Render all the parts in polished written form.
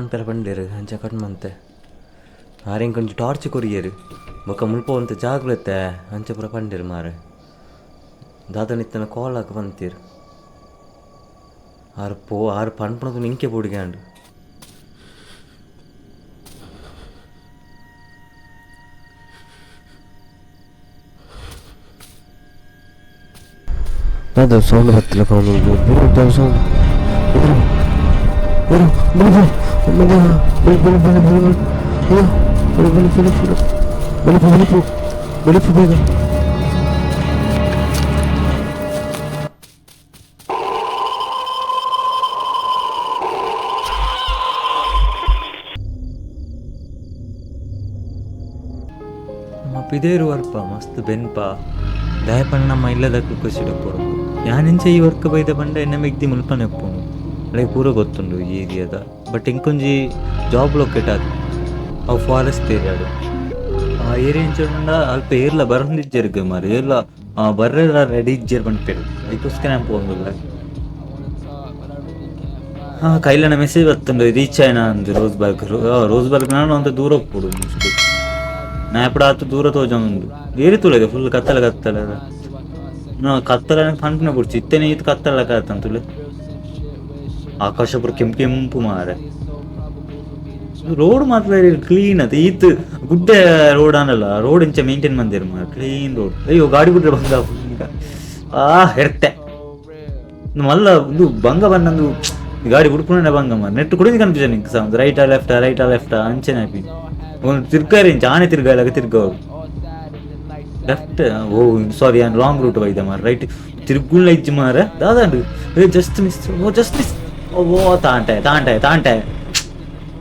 ಅಂತಾರೆ ಬಂದಿರು ಅಂಚ ಕಣ್ಮಂತೆ ಆರೆಂಗೆ ಕೊಂಚ ಟಾರ್ಚ್ ಕೊರಿಯರು ಬೊಕ್ಕ ಮುಲ್ಪವಂತ ಜಾಗ್ರತೆ ಅಂಚ ಪೂರ ಪಂಡಿರು ಮಾರೆ ದಾದನಿತ್ತನ ಕಾಲಾಕ ಬಂತೀರು ಆರು ಪಂಪಣದು ನಿಂಕೆ ಪುಡಿಗಾಂಡು هذا صوت هتلا كانوا بيقولوا ده صوت بلف ಇದೇರು ವರ್ಪ ಮಸ್ತ್ ಬೆನ್ಪ ದಯಪಣ್ಣ ನಮ್ಮ ಇಲ್ಲದಕ್ಕೂ ಖುಷಿಡಪ್ಪಡು ಯಾನಿಂಚ ಈ ವರ್ಕ್ ಬೈದ ಬಂಡ ಎನ್ನ ಮೆಗ್ದಿ ಮುಲ್ಪನೆ ಎಪ್ಪುನು ಅಲ್ಲಿಗೆ ಪೂರ ಗೊತ್ತುಂಡು ಈ ಏರಿಯಾದ ಬಟ್ ಇಂಕೊಂಜಿ ಜಾಬ್ ಲೊಕೇಟ್ ಆದ ಅವು ಫಾರೆಸ್ಟ್ ಏರಿಯಾಡು ಆ ಏರಿಯಾ ಇಂಚ ಅಲ್ಪ ಏರ್ಲ ಬರಂದಿಜ್ಜರ್ಗ ಮಾರಿ ಏರ್ಲ ಬರ್ರೆಲ್ಲ ರೆಡಿ ಇಜ್ಜರ್ ಬಂದ್ಪೇರು ಅದಕ್ಕೋಸ್ಕರ ನಾನು ಪೋಂದಿಲ್ಲ ಕೈಲನ ಮೆಸೇಜ್ ಬರ್ತುಂಡು ರೀಚ್ ಆಯ್ನ ಅಂದು ರೋಸ್ಬರ್ಗ್ ನಾನು ಅಂತ ದೂರ ಹೋಗ್ಬಿಡು ಮೋಸ್ಟ್ಲಿ ನಾ ಎಪ್ಪಡ ಆತು ದೂರ ತೋಜೊಂದು ಏರಿ ತುಳಿದೆ ಫುಲ್ ಕತ್ತಲ ಕತ್ತಲ ಪಂಪನೆ ಬಿಡ್ಚಿ ಇತ್ತೇನೆ ಇದು ಕತ್ತಲ ಕಾತಂತುಲೆ ಆಕಾಶ ಪುರ ಕೆಂಪು ಮಾರೆ ರೋಡ್ ಮಾತ್ರ ಕ್ಲೀನ್ ಅದ ಈತ್ ಗುಡ್ಡೆ ರೋಡ್ ಅನ್ನಲ್ಲ ರೋಡ್ ಇಂಚ ಮೇಂಟೈನ್ ಮಂದಿರ ಮಾರ ಕ್ಲೀನ್ ರೋಡ್ ಅಯ್ಯೋ ಗಾಡಿ ಬಿಟ್ರೆ ಬಂದ ಹೆರ್ತೆ ಮಲ್ಲ ಇದು ಭಂಗ ಬಂದು ಗಾಡಿ ಬಿಡ್ಕೊಂಡೆ ಭಂಗ ಮಾರ ನೆಟ್ಟು ಕುಡಿದು ಕನ್ಫ್ಯೂಷನ್ ಇಂಕ ಸೌಂಡ್ ರೈಟಾ ಲೆಫ್ಟಾ ಅಂಚೆನೆ ಹಾಕಿ ಒಂದು ತಿರ್ಗಾರಿ ಆನೆ ತಿರ್ಗಾಲಾಗ ತಿರ್ಗೋರು ಲೆಫ್ಟ್ ಓ ಸಾರಿ ನಾನು ರಾಂಗ್ ರೂಟ್ ಹೋಯ್ದೆ ಮಾರ ರೈಟ್ ತಿರ್ಗುಳ್ಳ ಇಜ್ಜಿ ಮಾರ ದಾದಾಂಡು ಜಸ್ಟ್ ಮಿಸ್ ಓ ತಾಂಟೆ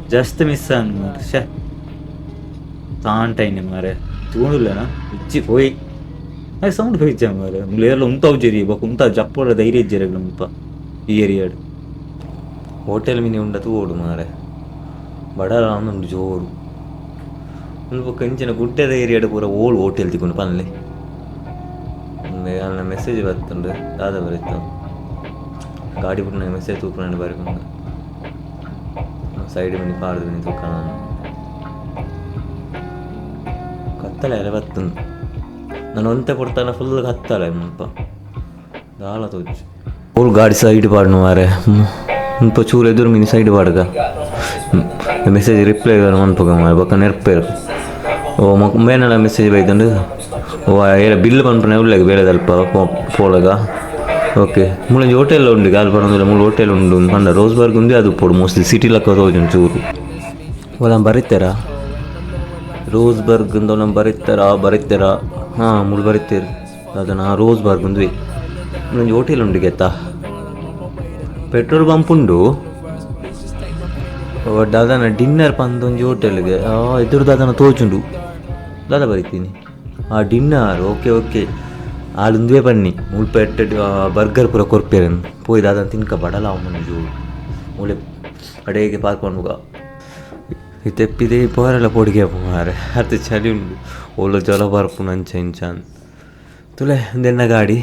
ಜಸ್ಟ್ ಮಿಸ್ ಅನ್ನ ಶೇ ತಾಂಟೈನೆ ಮಾರೆ ತೂಣಿಲ್ಲನಾ ಇಜ್ಜಿ ಹೋಯ್ ಅದು ಸೌಂಡ್ ಹೋಯ್ಚ ಮಾರೆ ಮುಳ್ಳೇರ್ಲ ಉಂತಾವು ಜರಿ ಬೊಕ್ಕ ಉಂತ ಜಪ್ಪಡ ಧೈರ್ಯ ಇಜ್ಜರಲ್ಲ ಉಂಪ ಈ ಏರಿಯಾಡು ಹೋಟೆಲ್ ಮಿನಿ ಉಂಡತು ಓಡು ಮಾರೆ ಬಡಲ ಒಂದು ಜೋರು ಸ್ವಲ್ಪ ಕಂಚಿನ ಗುಡ್ಡದ ಏರಿಯಾಡು ಪೂರ ಓಲ್ಡ್ ಹೋಟೆಲ್ ತಿಕೊಂಡು ಪನ್ಲೆ ನನ್ನ ಮೆಸೇಜ್ ಬರ್ತುಂಡು ದಾದ ಬರೀತು ಗಾಡಿ ಬಿಟ್ಟು ನನಗೆ ಮೆಸೇಜ್ ತೂಕೊಂಡು ಬರೀಕೊಂಡು ಸೈಡ್ ಮನಿ ಪಾಡ್ದು ನೀನು ತೂಕ ನಾನು ಕತ್ತಲೆ ಎಲ್ಲ ಬರ್ತುಂಡು ನಾನು ಒಂತೆ ಕೊಡ್ತಾನೆ ಫುಲ್ ಕತ್ತಲೆ ಮುಲ್ಪ ದಾಳ ತೋಚು ಓಲ್ ಗಾಡಿ ಸೈಡ್ ಪಾಡ್ನು ಮಾರೆ ಮುಲ್ಪ ಚೂರು ಎದುರು ಮಿನಿ ಸೈಡ್ ಪಾಡ್ಗ ಮೆಸೇಜ್ ರಿಪ್ಲೈ ಮನ್ಪಗ ಮಾರೆ ಬೊಕ್ಕ ನೆರ್ಪೇರು ಓ ಮೇನೆಲ್ಲ ಮೆಸೇಜ್ ಬೈತಂಡು ಓ ಏರ ಬಿಲ್ ಪನ್ಪನೆ ಉಳ್ಳಾಗ ಬೇಳೆದಲ್ಪ ಪೋಳಗ ಓಕೆ ಮುಳ್ಳಂಜಿ ಹೋಟೆಲ್ ಉಂಡು ಗಾಲ್ ಪಡೋದಿಲ್ಲ ಮುಳ್ಳು ಹೋಟೆಲ್ ಉಂಡು ಪಂಡ ರೋಸ್ಬರ್ಗ್ ಉಂದು ಅದು ಪೋಡು ಮೋಸ್ಟ್ಲಿ ಸಿಟಿ ಲಕ್ಕ ತೋಜು ಚೂರು ಒಲಂ ಬರೀತಾರಾ ರೋಸ್ಬರ್ಗ್ ಒಲಂ ಬರೀತಾರಾ ಹಾಂ ಮುಳ್ಳು ಬರೀತೀರಿ ಅದನ್ನು ರೋಸ್ಬರ್ಗ್ ಉಂದ್ವಿ ಮುಳ್ಳಂಜಿ ಹೋಟೆಲ್ ಉಂಡು ಗೆತ್ತಾ ಪೆಟ್ರೋಲ್ ಬಂಪ್ ಉಂಡು ದಾದನ ಡಿನ್ನರ್ ಪಂದೊಂಜಿ ಹೋಟೆಲ್ಗೆ ಎದುರು ದಾದನ ತೋಚುಂಡು ದಾದ ಬರೀತೀನಿ ಡಿನ್ನರ್ ಓಕೆ ಆಳುಂದುವೆ ಬನ್ನಿ ಮುಳ್ಪೆಟ್ಟ ಬರ್ಗರ್ ಪೂರ ಕೊರ್ಪೇರನ್ ಪೋಯ್ ದಾದನ ತಿನ್ಕ ಬಡಲ ಅವನ ಜೋಡು ಮುಳೆ ಅಡೆಗೆ ಪಾರ್ಕೊಂಡು ತೆಪ್ಪಿದೆ ಪೋರೆಲ್ಲ ಪೊಡಿಗೆ ಮಾರೆ ಅದು ಚಳಿ ಉಂಡು ಒಳ್ಳೆ ಜಲ ಬರ್ಪು ನಂಚ ಇಂಚಾನ್ ತುಲೆ ಒಂದೆನ್ನ ಗಾಡಿ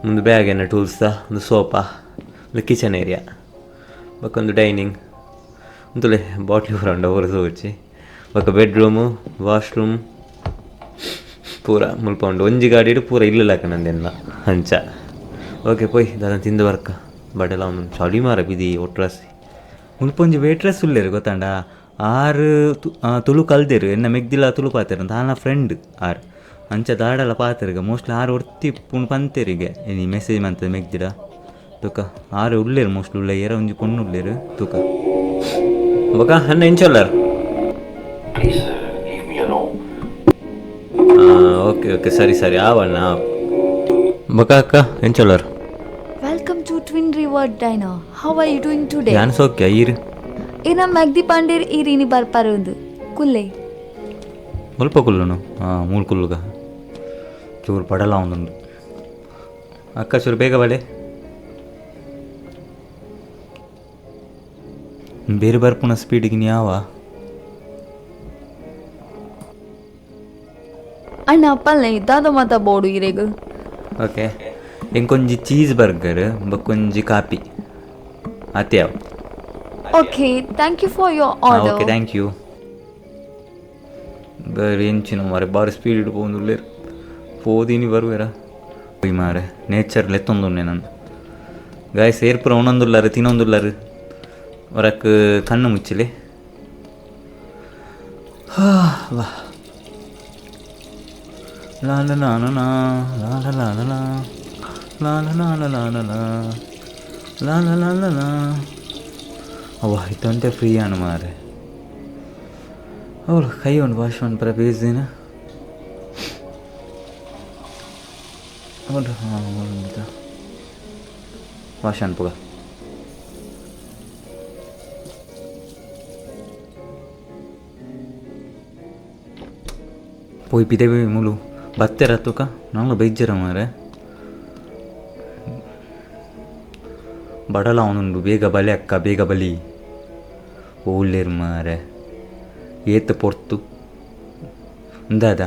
ಒಂದು ಬ್ಯಾಗ್ ಎನ್ನ ಟೂಲ್ಸ ಒಂದು ಸೋಫಾ ಒಂದು ಕಿಚನ್ ಏರಿಯಾ ಬಕ್ಕೊಂದು ಡೈನಿಂಗ್ ಅಂತಲೇ ಬಾಟ್ಲಿ ಹೊರಂಡ ಹೊರದು ಹೋಚಿ ಬೊಕ್ಕ ಬೆಡ್ರೂಮು ವಾಶ್ರೂಮ್ ಪೂರ ಮುಲ್ಪ ಉಂಡು ಒಂಜಿ ಗಾಡಿ ಪೂರ ಇಲ್ಲಕ್ಕ ನಂದೆಲ್ಲ ಹಂಚ ಓಕೆ ಪೋಯ್ ದಾದ ತಿಂದು ಬರ್ಕ ಬಡೆಲ್ಲ ಒಂದು ಚಳಿ ಮಾರ ಬಿದಿ ಒಟ್ರಾಸಿ ಮುಲ್ಪ ಒಂಜಿ ವೇಟ್ರೆಸ್ ಉಳ್ಳೇರು ಗೊತ್ತಾಂಡ ತುಳು ಕಲ್ದೇರು ಎನ್ನ ಮೆಗ್ದಿಲ್ಲ ತುಳು ಪಾತೇರು ಅಂತ ನನ್ನ ಫ್ರೆಂಡ್ ಅಂಚ ದಾಡೆಲ್ಲ ಪಾತೇರಿಗ ಮೋಸ್ಟ್ಲಿ ಒರ್ತಿ ಪುಣ್ ಪಂತೇರಿಗೆ ನೀ ಮೆಸೇಜ್ ಮಾಡ್ತದೆ ಮೆಗ್ದಿಡ ತೂಕ ಉಳ್ಳೇರು ಮೋಸ್ಟ್ಲಿ ಉಳ್ಳೆ ಏರ ಒಂಜಿ ಪೊಣ್ಣು ಉಳ್ಳೇರು ತೂಕ ಬೊಕ್ಕ ಅನ್ನ ಎಂಚೊಲ್ಲರ್ ಓಕೆ ಸರಿ ಆವಣ್ಣ ಬೊಕ್ಕ ಅಕ್ಕ ಎಂಚೊಲ್ಲರ್ Welcome to Twin River Diner. How are you doing today? ಯಾನ್ ಸೋಕ್ಯ ಈರು ಏನ ಮ್ಯಾಗ್ದಿ ಪಾಂಡೇರ್ ಈರಿನಿ ಬರ್ಪಾರೊಂದು ಕುಲ್ಲೆ ಮುಲ್ಪ ಕುಲ್ಲುನು ಮೂರು ಕುಲ್ಲುಗ ಚೂರು ಪಡಲ ಒಂದೊಂದು ಅಕ್ಕ ಚೂರು ಬೇಗ ಬಳೆ ಬೇರೆ ಬರ್ಪುನ ಸ್ಪೀಡಿಗೆ ಯಾವ ಅಣ್ಣ ಪಲ್ಲೆ ದಾದ ಮಾತ ಬೋಡು ಇರೇಗ ಓಕೆ ಇಂಕೊಂಜಿ ಚೀಸ್ ಬರ್ಗರ್ ಬಕ್ಕೊಂಜಿ ಕಾಪಿ ಅತ್ಯಾವ Okay, thank you for your order. Okay thank you. ಬೇರೆ ಎಂಚಿನ ಮಾರೆ ಬಾರಿ ಸ್ಪೀಡ್ ಇಡ್ಬೋದು ಪೋದೀನಿ ಬರುವೇರ ಹೋಯ್ ಮಾರೆ ನೇಚರ್ ಲೆತ್ತೊಂದುಂಡೆ ನಾನು ಗಾಯಸ್ ಏರ್ಪುರ ಉಣೊಂದುಲ್ಲಾರು ತಿನ್ನೊಂದುಲ್ಲಾರು ಹೊರಕ್ಕೆ ಕಣ್ಣು ಮುಚ್ಚಲಿ. ವಾ ಲಾಲ ಲಾಲ ಲಾಲ ಲಾಲ ಲಾಲ ಲಾಲ ಲಾಲ ಲಾಲ ಲಾಲ ಲಾ. ಅವ್ವ ಇತ್ತಂತೆ ಫ್ರೀ ആണ് ಮಾರೆ ಅವಳು ಕೈ ಒಂದು ವಾಶ್ ಒಂದು ಪರ ಬೇಸ್ದಿನ ಅವಳು ಹಾಂ ವಾಶ್ ಅನ್ಪುಗ ಪೋಯ್ ಪಿದೇವಿ ಮುಳು ಬತ್ತೆರ ತುಕ ನಂಗೆ ಬೈಜ್ಜರ ಮಾರೆ ಬಡಲ ಅವನುಂಡು ಬೇಗ ಬಲೆ ಅಕ್ಕ ಬೇಗ ಬಲಿ ಓಳ್ಳೇರು ಮಾರೆ ಏತು ಪೊರ್ತು ಇಂದಾದ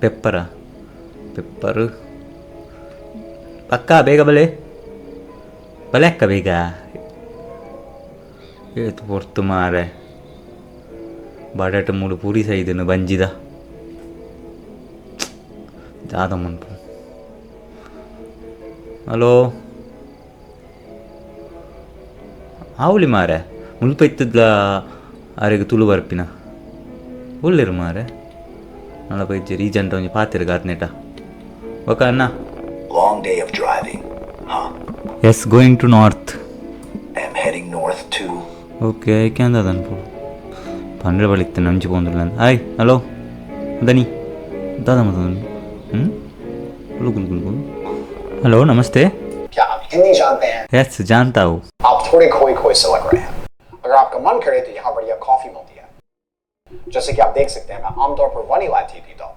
ಪೆಪ್ಪರು ಅಕ್ಕ ಬೇಗ ಬಲೆ ಬಲೆ ಅಕ್ಕ ಬೇಗ ಏತು ಪೊರ್ತು ಮಾರೆ ಬಡಾಟ ಮೂಡು ಪೂರಿ ಸೈದನು ಬಂಜಿದ ಜಾದ ಮನ್ಪು. ಹಲೋ ಆವಳಿ ಮಾರೆ ಮುಲ್ಪ ಇತ್ತದ್ಲ ಆರೆಗೆ ತುಳು ಬರ್ಪಿನ ಒಳ್ಳೆರು ಮಾರೆ ನಳ ಬೈಜೆ ರೀಜನ್ ಒಂಜಿ ಪಾತಿರ ಗಾರ್ನೆಟ ಓಕೆ ಅಣ್ಣ. Long day of driving, huh? Yes going to north. I'm heading north too. Okay ಐಕೆ ಅಂದ ಅನ್ಪು ಪಂಡ್ರೆ ಬಳಿತ್ತೆ ನಂಜಿ ಪೋಂದಿಲ್ಲ ಅಂತ. ಹಾಯ್ ಹಲೋ ದನಿ ದಾದ ಮತ ಗುಲ್ಗುಲ್ ಹಲೋ ನಮಸ್ತೆ. क्या आप हिंदी जानते हैं? यस जानता हूँ. आप थोड़े खोए खोए से लग रहे हैं. अगर आपका मन करे तो यहाँ बढ़िया कॉफी मिलती है. जैसे कि आप देख सकते हैं मैं आमतौर पर वनीला टी पीता हूँ,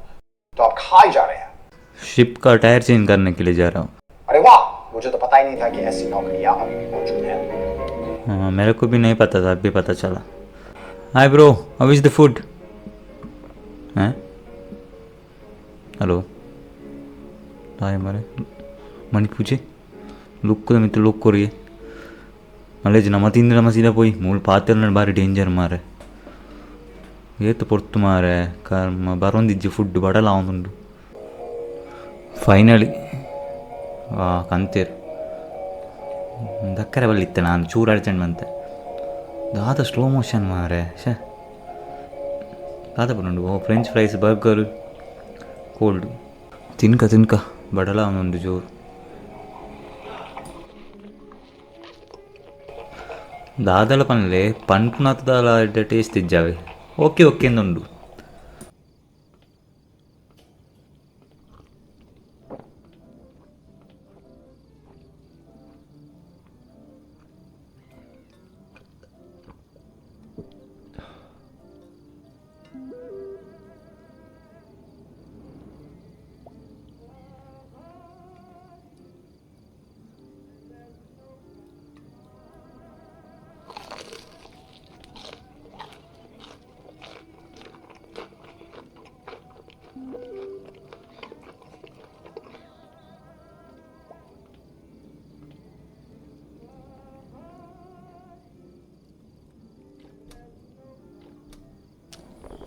तो आप खाए जा रहे हैं. शिप का टायर चेंज करने के लिए जा रहा हूँ. अरे वाह, मुझे तो पता ही नहीं था कि ऐसी नौकरियाँ अभी भी मौजूद हैं. हाँ मेरे को भी नहीं पता था, अभी पता चला. Hi bro, how is the food? हैं हेलो हाय मारे मणि पूछे ಲುಕ್ ಮಿತ್ರ ಲುಕ್ ಕೊರಿಗೆ ಮಲೇಜ್ ನಮ್ಮ ತಿಂದ್ರೆ ನಮ್ಮ ಸೀದಾ ಪೋಯಿ ಮೂಳು ಪಾತ್ರೆ ಬಾರಿ ಡೇಂಜರ್ ಮಾರೆ ಏತು ಪೊರ್ತು ಮಾರೆ ಕರ್ಮ ಬರೊಂದಿಜ್ಜಿ ಫುಡ್ ಬಡಲ ಅವನುಂಡು ಫೈನಲಿ ಕಂತೇರು ದಕ್ಕರೆ ಬಲ್ಲಿತ್ತೆ ನಾನು ಚೂರು ಅಡ್ಚಂಡು ಬಂತೆ ದಾದ ಸ್ಲೋ ಮೋಷನ್ ಮಾರೆ ಶೇ ದಾದ ಬರುಂಡು ಫ್ರೆಂಚ್ ಫ್ರೈಸ್ ಬರ್ಗರ್ ಕೋಲ್ಡ್ ತಿನ್ಕ ಬಡಲ ಅವನೊಂದು ಜೋರು ದಾದಲ ಪನ್ಲೆ ಪಂಪುನಾಥದಾಲ ಟೇಸ್ಟ್ ಇಜ್ಜಾವೆ ಓಕೆ ಎಂದುಂಡು.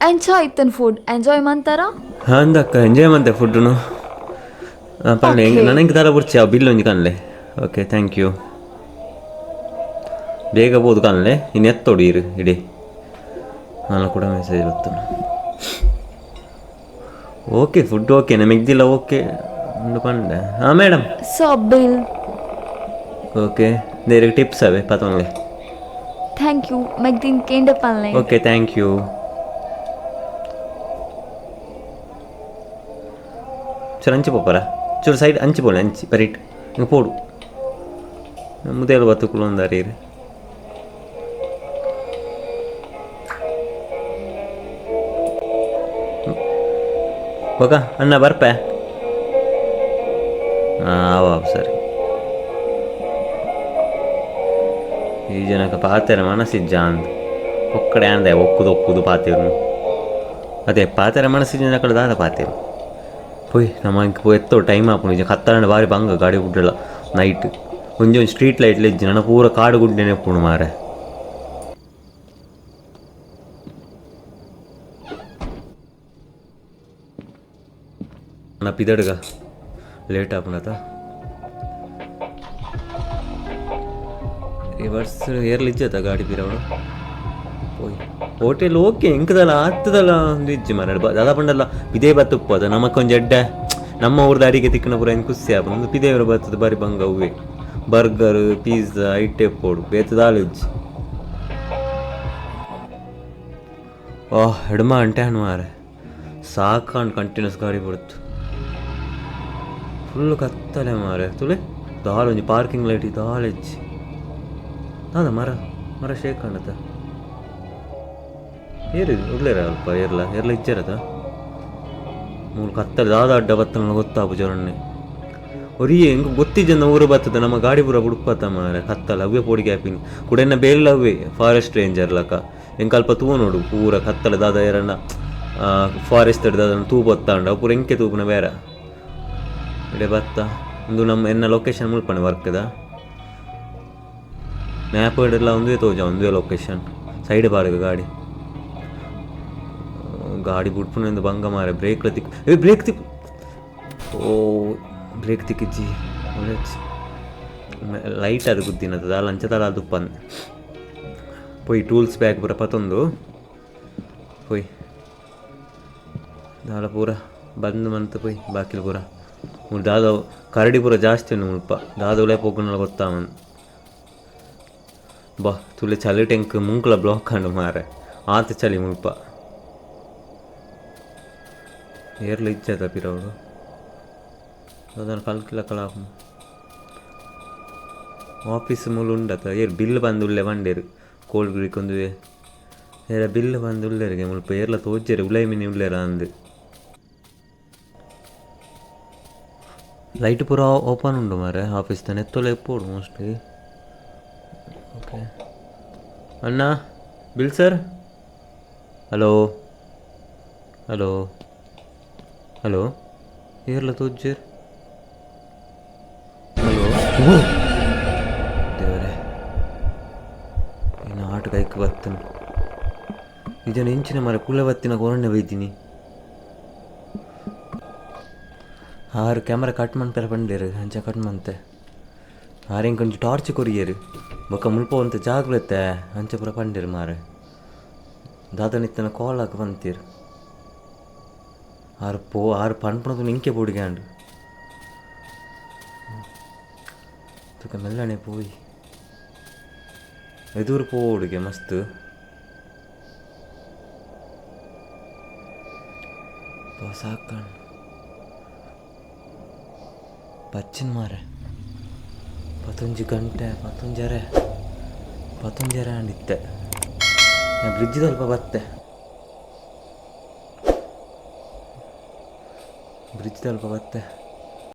Enjoy itan food. Enjoy mantara? ಅಂದಕ್ಕ ಎಂಜಾಯ್ ಮಾಡ್ತೆ ಫುಡ್ನು ಪಲ್ಲೆ ನನಗೆ ತರ ಬುರ್ಚಿ ಬಿಲ್ ಒಂಜಿ ಕನ್ಲೆ. Okay thank you. ಬೇಗ ಬೋದು ಕನ್ಲೆ ಇನ್ನು ಎತ್ತೊಡೀರು ಇಡೀ ನಾನು ಕೂಡ ಮೆಸೇಜ್ ಗೊತ್ತು. ಓಕೆ ಫುಡ್ ಓಕೆ ನಮಗಿದ್ದಿಲ್ಲ ಓಕೆ ಒಂದು ಪಂಡೆ. ಹಾಂ ಮೇಡಮ್ So bill. ಓಕೆ ಬೇರೆ ಟಿಪ್ಸ್ ಅವೆ ಪತಂಗೆ. Thank you. Magdin kende panle. ಓಕೆ ಥ್ಯಾಂಕ್ ಯು. ಚೂರು ಅಂಚಿ ಪೋಪರ ಚೂರು ಸೈಡ್ ಅಂಚಿ ಪೋಲೆ ಅಂಚಿ ಬರೀಟ್ ಹಿಂಗೆ ಪೋಡು ಮುದೇಲು ಬತ್ತುಕುಳು ಒಂದಾರೀರು ಹೋಗ ಅಣ್ಣ ಬರ್ಪೆ. ಹಾಂ ಸರಿ. ಈ ಜನಕ್ಕೆ ಪಾತೆರ ಮನಸ್ಸಿಜ್ಜ ಅಂದ ಒಕ್ಕಡೆ ಅಂದೆ ಒಕ್ಕುದು ಪಾತಿರು ಅದೇ ಪಾತೆರ ಮನಸ್ಸಿನ ಕಡೆ ದಾದ ಪಾತಿರು ಪೋಯ್ ನಮಗೆ ಎತ್ತೋ ಟೈಮ್ ಆಪು ನಿಜ ಕತ್ತಲಂಡ ಬಾರಿ ಬಂಗ ಗಾಡಿ ಬಿಡ್ರಲ್ಲ ನೈಟ್ ಒಂಜಿ ಒಂದು ಸ್ಟ್ರೀಟ್ ಲೈಟ್ ಇಜ್ಜಿ ನನ್ನ ಪೂರ ಕಾಡು ಗುಡ್ಡೆನೆ ಪೂಣು ಮಾರೆ. ನನ್ನ ಪಿದಡ್ಗ ಲೇಟ್ ಆಪುನತ ರಿವರ್ಸ್ ಏರ್ಲಿ ಇಜ್ಜತ ಗಾಡಿ ಪಿರವಡು ಪೋಯ್ ಹೋಟೆಲ್ ಓಕೆ ಇಂಕದಲ್ಲ ಹತ್ತದಲ್ಲ ಒಂದು ಇಜ್ಜಿ ಮಾರ ದಾದ ಪಂಡಲ್ಲ ಪಿದೇ ಬತ್ತುಪ್ಪದ ನಮಕೊಂದು ಎಡ್ಡೆ ನಮ್ಮ ಊರ್ದ ಅಡಿಗೆ ತಿಕ್ಕನ ಪೂರ ಏನು ಖುಷಿ ಆಪ ಒಂದು ಪಿದೇವ್ರ ಬರ್ತದೆ ಬಾರಿ ಬಂಗ ಹೂವೆ ಬರ್ಗರ್ ಪಿಜ್ಜಾ ಐಟೆ ಪೋಡು ಬೇತದಾಲು ಇಜ್ಜಿ ಓಹ್ ಹೆಡ್ಮ ಅಂಟೆ ಹಣ್ಣು ಮಾರೆ ಸಾಕಂಡು ಕಂಟಿನ್ಯೂಸ್ ಗಾಡಿ ಬಿಡ್ತು ಫುಲ್ ಕತ್ತಲೆ ಮಾರೆ ತುಳೆ ದಾಲ್ ಒಂಜಿ ಪಾರ್ಕಿಂಗ್ ಲೈಟ್ ದಾಲ್ ಇಜ್ಜಿ ಅದ ಮರ ಶೇಕ್ ಕಾಣತ್ತ ಏರಿದು ಉಡ್ಲೇರ ಅಲ್ಪ ಏರ್ಲ ಇಜ್ಜರದ ಮೂರು ಕತ್ತಲೆ ದಾದ ಅಡ್ಡ ಬತ್ತನ ಗೊತ್ತಾಪು ಜೊರಣ್ಣೆ ಒರಿಯೇ ಹೆಂಗೆ ಗೊತ್ತಿಜ್ಜಂದ ಊರು ಬರ್ತದೆ ನಮ್ಮ ಗಾಡಿ ಪೂರ ಬುಡ್ಪತ್ತ ಮಾರೆ ಕತ್ತಲೆ ಅವೇ ಪೋಡಿ ಗ್ಯಾಪಿನಿ ಕುಡೆನ್ನ ಬೇಲ್ಲ ಅವೇ ಫಾರೆಸ್ಟ್ ರೇಂಜರ್ ಲಕ ಹೆಂಗೆ ಅಲ್ಪ ತೂ ನೋಡು ಪೂರ ಕತ್ತಲೆ ದಾದ ಎರಣ್ಣ ಫಾರೆಸ್ಟ್ ದಾದ ತೂ ಬತ್ತಾಂಡ ಅವು ಪೂರ ಹೆಂಗೆ ತೂಪುನ ಬೇರೆ ಇಡೆ ಬತ್ತ ಒಂದು ನಮ್ಮ ಎನ್ನ ಲೊಕೇಶನ್ ಮುಲ್ಪನೆ ವರ್ಕ್ದ ಮ್ಯಾಪ್ ಎಲ್ಲ ಒಂದೇ ತೋಜ ಒಂದೇ ಲೊಕೇಶನ್ ಸೈಡ್ ಬಾರ್ಗ ಗಾಡಿ ಬಿಡ್ಪುನಿಂದ ಬಂಗ ಮಾರೆ ಬ್ರೇಕ್ ಓ ಬ್ರೇಕ್ ತಿಕ್ಕಿಜ್ಜಿ ಲೈಟ್ ಅದು ಗುದ್ದಿನದ ದಾಲ ಅಂಚದಲ್ಲ ಅದು ಪಂದೆ ಪೊಯ್ ಟೂಲ್ಸ್ ಬ್ಯಾಗ್ ಪೂರ ಪತ್ತೊಂದು ಪೊಯ್ ದಾಲ ಪೂರ ಬಂದು ಮಂತ್ ಪೊಯ್ ಬಾಕಿಲು ಪೂರ ದಾದ ಕರಡಿ ಪೂರ ಜಾಸ್ತಿ ಉಂಡು ಮುಲ್ಪ ದಾದ ಉಳೆ ಪೋಗುನಲ್ಲ ಗೊತ್ತಾಮನ್ ಬಾ ತುಲೆ ಚಳಿ ಟೆಂಕ್ ಮುಂಕ್ಲ ಬ್ಲಾಕ್ ಕಂಡು ಮಾರೆ ಆತ ಚಳಿ ಮುಲ್ಪ ಏರ್ಲ ಇಜ್ಜದ ಪಿರವಡು ಅದನ್ನು ಕಲ್ಕಿಲ ಕಲಾಪ ಆಫೀಸ್ ಮೂಲ ಉಂಡತ ಏರ್ ಬಿಲ್ ಬಂದು ಉಳ್ಳೆ ಬಂಡೇರು ಕೋಲ್ಡ್ ಬಿಡಿಕೊಂದು ಏರ ಬಿಲ್ ಬಂದು ಉಳ್ಳೇರಿಗೆ ಮುಲ್ಪ ಏರ್ಲ ತೋಜ್ಜೇರು ಉಳೈ ಮಿನಿ ಉಳ್ಳೇರ ಅಂದು ಲೈಟ್ ಪೂರ ಓಪನ್ ಉಂಡು ಮಾರೆ ಆಫೀಸ್ ತಾನೆ ಎತ್ತೊಲೆ ಎಪ್ಪೋಡು ಮೋಸ್ಟ್ಲಿ ಓಕೆ ಅಣ್ಣ ಬಿಲ್ ಸರ್ ಹಲೋ ಏರ್ಲ ತೋಜ್ಜೇರು ಹಲೋ ದೇವರೇ ಇನ್ನು ಆಟ ಕೈക്ക് ಬರ್ತನು ಇದನ್ನು ಹೆಂಚಿನ ಮರ ಕುಲ ಬತ್ತಿನ ಕೊರಣ್ಣೆ ಬೈತೀನಿ ಆರು ಕ್ಯಾಮರಾ ಕಟ್ ಮಾಡ್ತಾರೆ ಬಂಡೇರು ಅಂಚ ಕಟ್ ಮಾಡ್ತೆ ಆರೇಂಗೆ ಕೊಂಚ ಟಾರ್ಚ್ ಕೊರಿಯರು ಬೊಕ್ಕ ಮುಲ್ಪ ಅಂತ ಜಾಗ್ರತೆ ಅಂಚ ಪುರ ಪಂಡೇರು ಮಾರೆ ದಾದನಿತ್ತನ ಕಾಲ್ ಹಾಕಿ ಬಂತೀರು ಆರು ಪಣ್ಪಣದು ನಿಂಕೆ ಪೋಡಿಗ್ಯಾಂಡು ತುಕ ಮೆಲ್ಲನೆ ಪೋಯಿ ಎದುರು ಪೋಡಿಗೆ ಮಸ್ತ್ ಸಾಕಂಡು ಪಚ್ಚಿನ ಮಾರೆ 11 ಗಂಟೆ 11 ಅಂಡಿತ್ತೆ ಬ್ರಿಡ್ಜ್ ಸ್ವಲ್ಪ ಬತ್ತೆ ಬ್ರಿಡ್ಜ್ ಸ್ವಲ್ಪ ಬತ್ತೆ